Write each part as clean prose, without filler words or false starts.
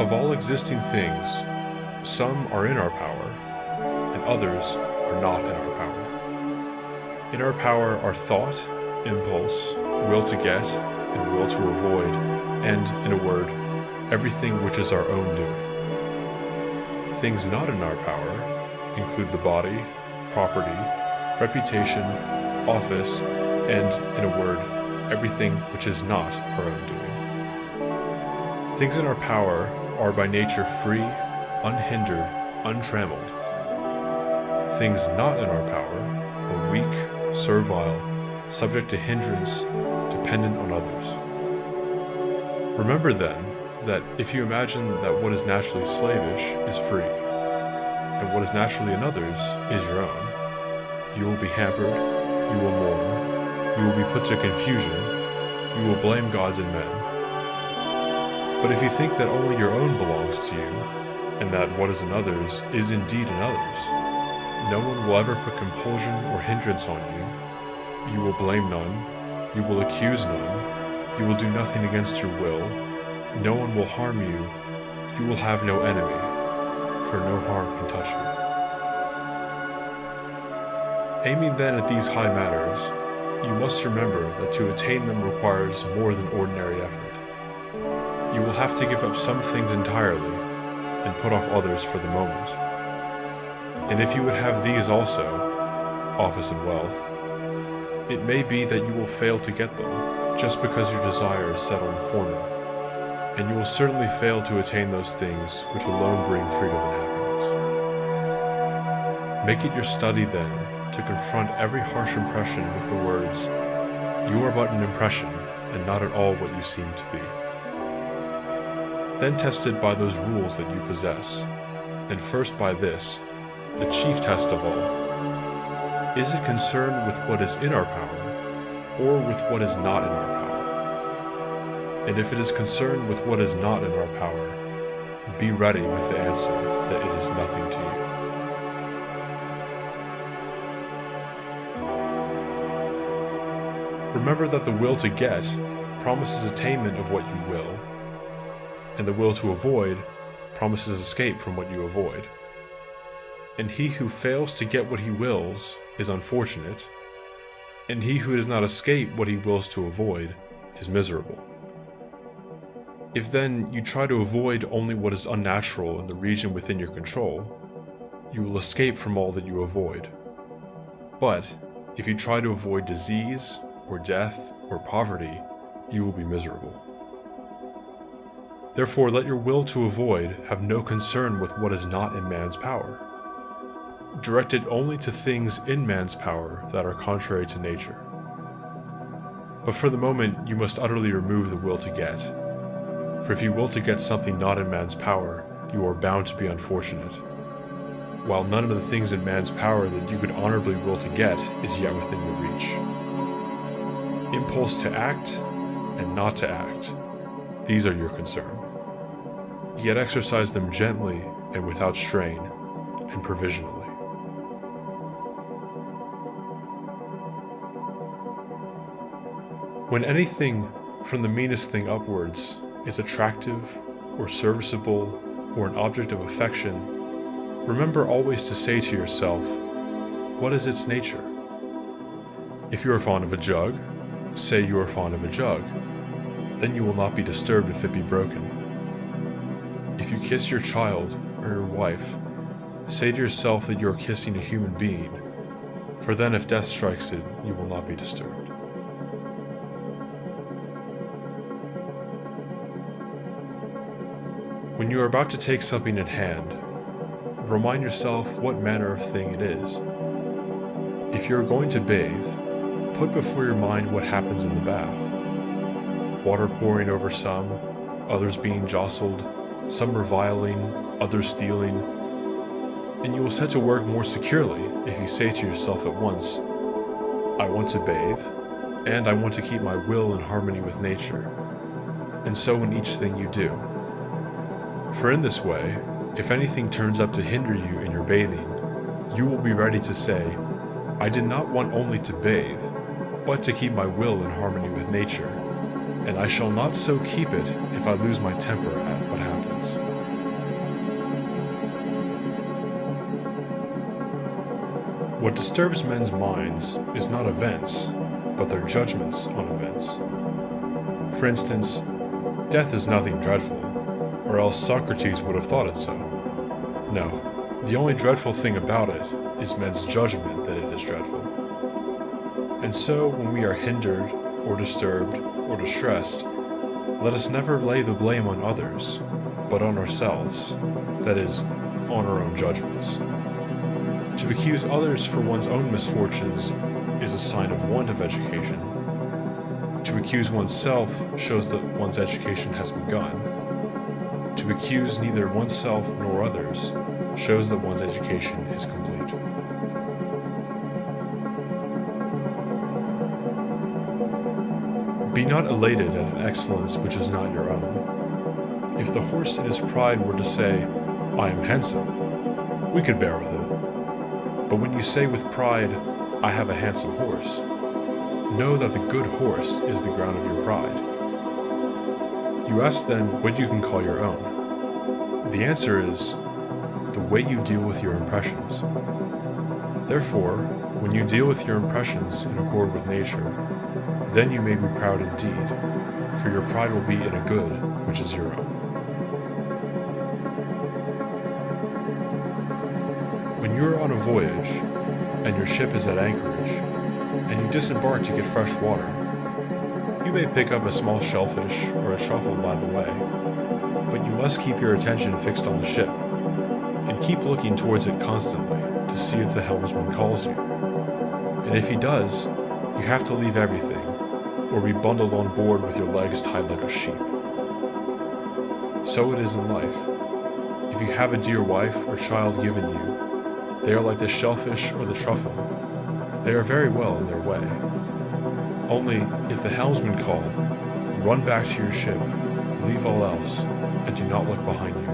Of all existing things, some are in our power, and others are not in our power. In our power are thought, impulse, will to get, and will to avoid, and, in a word, everything which is our own doing. Things not in our power include the body, property, reputation, office, and, in a word, everything which is not our own doing. Things in our power are by nature free, unhindered, untrammeled. Things not in our power are weak, servile, subject to hindrance, dependent on others. Remember then that if you imagine that what is naturally slavish is free, and what is naturally another's is your own, you will be hampered, you will mourn, you will be put to confusion, you will blame gods and men. But if you think that only your own belongs to you, and that what is another's is indeed another's, no one will ever put compulsion or hindrance on you. You will blame none, you will accuse none, you will do nothing against your will, no one will harm you, you will have no enemy, for no harm can touch you. Aiming then at these high matters, you must remember that to attain them requires more than ordinary effort. You will have to give up some things entirely, and put off others for the moment. And if you would have these also, office and wealth, it may be that you will fail to get them, just because your desire is set on the former, and you will certainly fail to attain those things which alone bring freedom and happiness. Make it your study then to confront every harsh impression with the words, "You are but an impression, and not at all what you seem to be." Then test it by those rules that you possess, and first by this, the chief test of all. Is it concerned with what is in our power, or with what is not in our power? And if it is concerned with what is not in our power, be ready with the answer that it is nothing to you. Remember that the will to get promises attainment of what you will, and the will to avoid promises escape from what you avoid. And he who fails to get what he wills is unfortunate, and he who does not escape what he wills to avoid is miserable. If then you try to avoid only what is unnatural in the region within your control, you will escape from all that you avoid. But if you try to avoid disease, or death, or poverty, you will be miserable. Therefore, let your will to avoid have no concern with what is not in man's power. Direct it only to things in man's power that are contrary to nature. But for the moment, you must utterly remove the will to get. For if you will to get something not in man's power, you are bound to be unfortunate, while none of the things in man's power that you could honorably will to get is yet within your reach. Impulse to act and not to act, these are your concern. Yet exercise them gently and without strain, and provisionally. When anything, from the meanest thing upwards, is attractive, or serviceable, or an object of affection, remember always to say to yourself, what is its nature? If you are fond of a jug, say you are fond of a jug. Then you will not be disturbed if it be broken. If you kiss your child or your wife, say to yourself that you are kissing a human being, for then if death strikes it, you will not be disturbed. When you are about to take something in hand, remind yourself what manner of thing it is. If you are going to bathe, put before your mind what happens in the bath. Water pouring over some, others being jostled, some reviling, others stealing, and you will set to work more securely if you say to yourself at once, I want to bathe, and I want to keep my will in harmony with nature, and so in each thing you do. For in this way, if anything turns up to hinder you in your bathing, you will be ready to say, I did not want only to bathe, but to keep my will in harmony with nature, and I shall not so keep it if I lose my temper at what happens. What disturbs men's minds is not events, but their judgments on events. For instance, death is nothing dreadful, or else Socrates would have thought it so. No, the only dreadful thing about it is men's judgment that it is dreadful. And so, when we are hindered, or disturbed, or distressed, let us never lay the blame on others, but on ourselves, that is, on our own judgments. To accuse others for one's own misfortunes is a sign of want of education. To accuse oneself shows that one's education has begun. To accuse neither oneself nor others shows that one's education is complete. Be not elated at an excellence which is not your own. If the horse in his pride were to say, "I am handsome," we could bear with it. But when you say with pride, "I have a handsome horse," know that the good horse is the ground of your pride. You ask then what you can call your own. The answer is the way you deal with your impressions. Therefore, when you deal with your impressions in accord with nature, then you may be proud indeed, for your pride will be in a good which is your own. When you are on a voyage, and your ship is at anchorage, and you disembark to get fresh water, you may pick up a small shellfish or a truffle by the way, but you must keep your attention fixed on the ship, and keep looking towards it constantly to see if the helmsman calls you. And if he does, you have to leave everything, or be bundled on board with your legs tied like a sheep. So it is in life. If you have a dear wife or child given you, they are like the shellfish or the truffle. They are very well in their way. Only, if the helmsman call, run back to your ship, leave all else, and do not look behind you.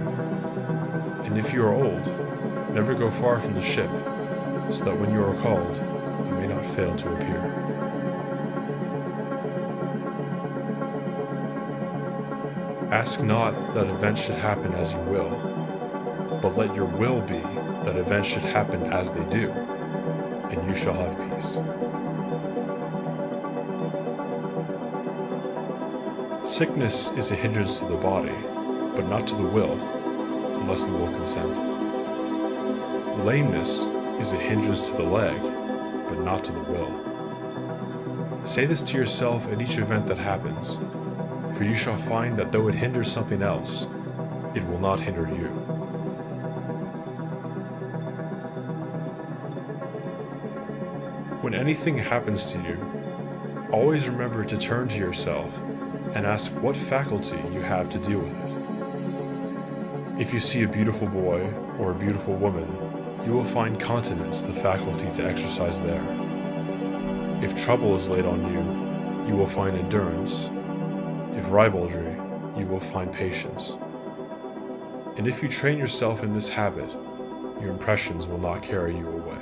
And if you are old, never go far from the ship, so that when you are called, you may not fail to appear. Ask not that events should happen as you will, but let your will be that events should happen as they do, and you shall have peace. Sickness is a hindrance to the body, but not to the will, unless the will consent. Lameness is a hindrance to the leg, but not to the will. Say this to yourself at each event that happens, for you shall find that though it hinders something else, it will not hinder you. When anything happens to you, always remember to turn to yourself and ask what faculty you have to deal with it. If you see a beautiful boy or a beautiful woman, you will find continence the faculty to exercise there. If trouble is laid on you, you will find endurance. If ribaldry, you will find patience. And if you train yourself in this habit, your impressions will not carry you away.